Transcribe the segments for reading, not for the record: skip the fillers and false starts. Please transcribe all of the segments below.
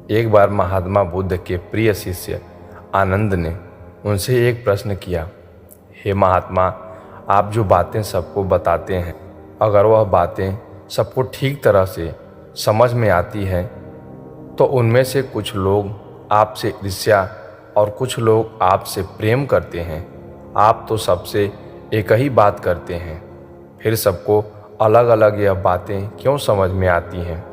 एक बार महात्मा बुद्ध के प्रिय शिष्य आनंद ने उनसे एक प्रश्न किया, हे महात्मा, आप जो बातें सबको बताते हैं, अगर वह बातें सबको ठीक तरह से समझ में आती हैं तो उनमें से कुछ लोग आपसे ईर्ष्या और कुछ लोग आपसे प्रेम करते हैं। आप तो सबसे एक ही बात करते हैं, फिर सबको अलग अलग यह बातें क्यों समझ में आती हैं?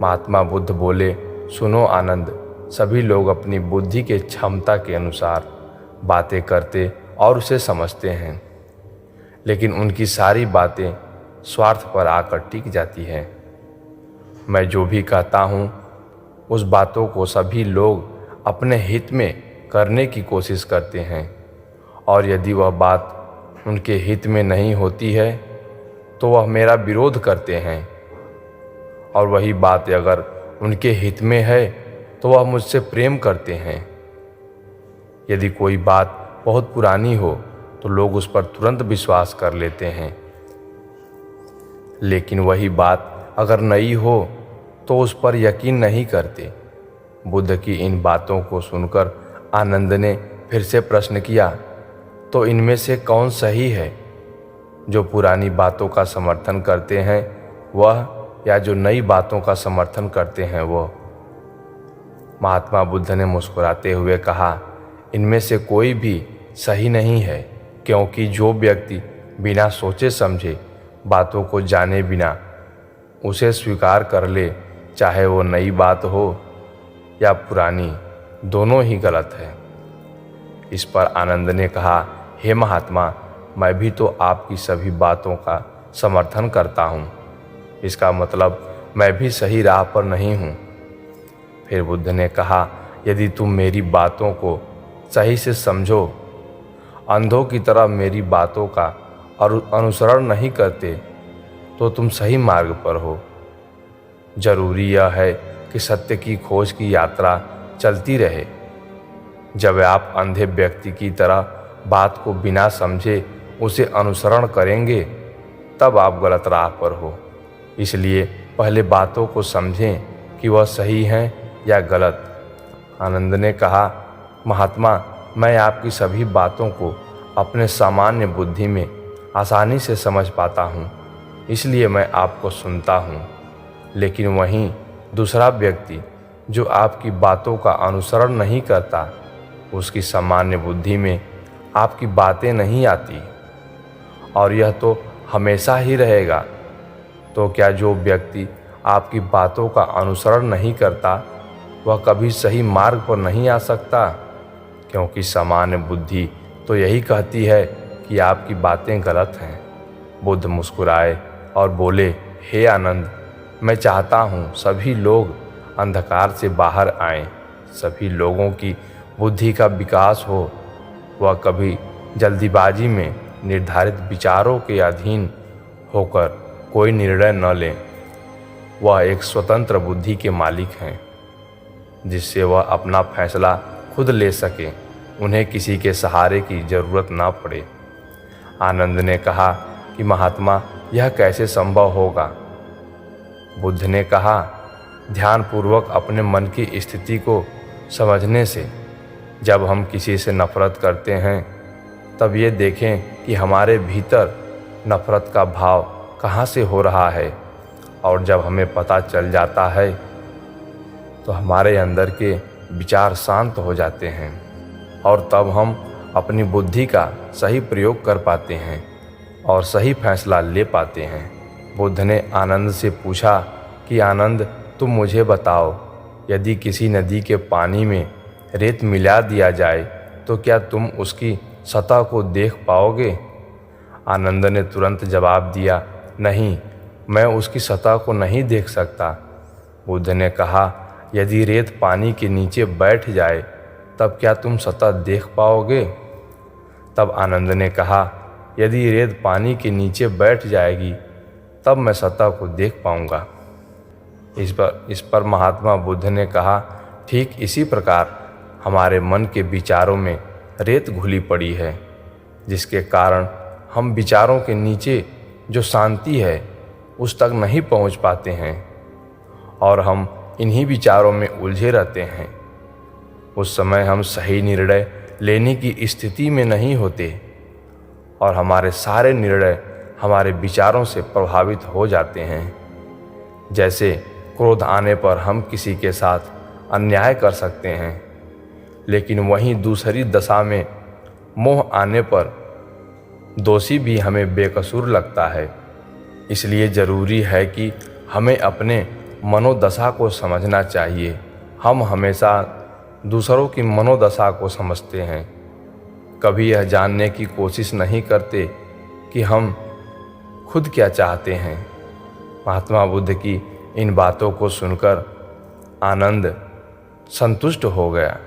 महात्मा बुद्ध बोले, सुनो आनंद, सभी लोग अपनी बुद्धि के क्षमता के अनुसार बातें करते और उसे समझते हैं, लेकिन उनकी सारी बातें स्वार्थ पर आकर टिक जाती हैं। मैं जो भी कहता हूँ उस बातों को सभी लोग अपने हित में करने की कोशिश करते हैं, और यदि वह बात उनके हित में नहीं होती है तो वह मेरा विरोध करते हैं, और वही बात अगर उनके हित में है तो वह मुझसे प्रेम करते हैं। यदि कोई बात बहुत पुरानी हो तो लोग उस पर तुरंत विश्वास कर लेते हैं, लेकिन वही बात अगर नई हो तो उस पर यकीन नहीं करते। बुद्ध की इन बातों को सुनकर आनंद ने फिर से प्रश्न किया, तो इनमें से कौन सही है, जो पुरानी बातों का समर्थन करते हैं वह, या जो नई बातों का समर्थन करते हैं वह? महात्मा बुद्ध ने मुस्कुराते हुए कहा, इनमें से कोई भी सही नहीं है, क्योंकि जो व्यक्ति बिना सोचे समझे बातों को जाने बिना उसे स्वीकार कर ले, चाहे वो नई बात हो या पुरानी, दोनों ही गलत है। इस पर आनंद ने कहा, हे महात्मा, मैं भी तो आपकी सभी बातों का समर्थन करता हूँ, इसका मतलब मैं भी सही राह पर नहीं हूँ। फिर बुद्ध ने कहा, यदि तुम मेरी बातों को सही से समझो, अंधों की तरह मेरी बातों का अनुसरण नहीं करते, तो तुम सही मार्ग पर हो। जरूरी यह है कि सत्य की खोज की यात्रा चलती रहे। जब आप अंधे व्यक्ति की तरह बात को बिना समझे उसे अनुसरण करेंगे, तब आप गलत राह पर हो। इसलिए पहले बातों को समझें कि वह सही हैं या गलत। आनंद ने कहा, महात्मा, मैं आपकी सभी बातों को अपने सामान्य बुद्धि में आसानी से समझ पाता हूँ, इसलिए मैं आपको सुनता हूँ। लेकिन वहीं दूसरा व्यक्ति जो आपकी बातों का अनुसरण नहीं करता, उसकी सामान्य बुद्धि में आपकी बातें नहीं आती, और यह तो हमेशा ही रहेगा। तो क्या जो व्यक्ति आपकी बातों का अनुसरण नहीं करता वह कभी सही मार्ग पर नहीं आ सकता? क्योंकि सामान्य बुद्धि तो यही कहती है कि आपकी बातें गलत हैं। बुद्ध मुस्कुराए और बोले, हे आनंद, मैं चाहता हूँ सभी लोग अंधकार से बाहर आएं, सभी लोगों की बुद्धि का विकास हो, वह कभी जल्दीबाजी में निर्धारित विचारों के अधीन होकर कोई निर्णय न लें। वह एक स्वतंत्र बुद्धि के मालिक हैं, जिससे वह अपना फैसला खुद ले सके, उन्हें किसी के सहारे की जरूरत ना पड़े। आनंद ने कहा कि महात्मा, यह कैसे संभव होगा? बुद्ध ने कहा, ध्यानपूर्वक अपने मन की स्थिति को समझने से। जब हम किसी से नफरत करते हैं तब ये देखें कि हमारे भीतर नफरत का भाव कहाँ से हो रहा है, और जब हमें पता चल जाता है तो हमारे अंदर के विचार शांत हो जाते हैं, और तब हम अपनी बुद्धि का सही प्रयोग कर पाते हैं और सही फैसला ले पाते हैं। बुद्ध ने आनंद से पूछा कि आनंद, तुम मुझे बताओ, यदि किसी नदी के पानी में रेत मिला दिया जाए तो क्या तुम उसकी सतह को देख पाओगे? आनंद ने तुरंत जवाब दिया, नहीं, मैं उसकी सतह को नहीं देख सकता। बुद्ध ने कहा, यदि रेत पानी के नीचे बैठ जाए तब क्या तुम सतह देख पाओगे? तब आनंद ने कहा, यदि रेत पानी के नीचे बैठ जाएगी तब मैं सतह को देख पाऊंगा। इस पर महात्मा बुद्ध ने कहा, ठीक इसी प्रकार हमारे मन के विचारों में रेत घुली पड़ी है, जिसके कारण हम विचारों के नीचे जो शांति है उस तक नहीं पहुंच पाते हैं, और हम इन्हीं विचारों में उलझे रहते हैं। उस समय हम सही निर्णय लेने की स्थिति में नहीं होते और हमारे सारे निर्णय हमारे विचारों से प्रभावित हो जाते हैं। जैसे क्रोध आने पर हम किसी के साथ अन्याय कर सकते हैं, लेकिन वहीं दूसरी दशा में मोह आने पर दोषी भी हमें बेकसूर लगता है। इसलिए ज़रूरी है कि हमें अपने मनोदशा को समझना चाहिए। हम हमेशा दूसरों की मनोदशा को समझते हैं, कभी यह जानने की कोशिश नहीं करते कि हम खुद क्या चाहते हैं। महात्मा बुद्ध की इन बातों को सुनकर आनंद संतुष्ट हो गया।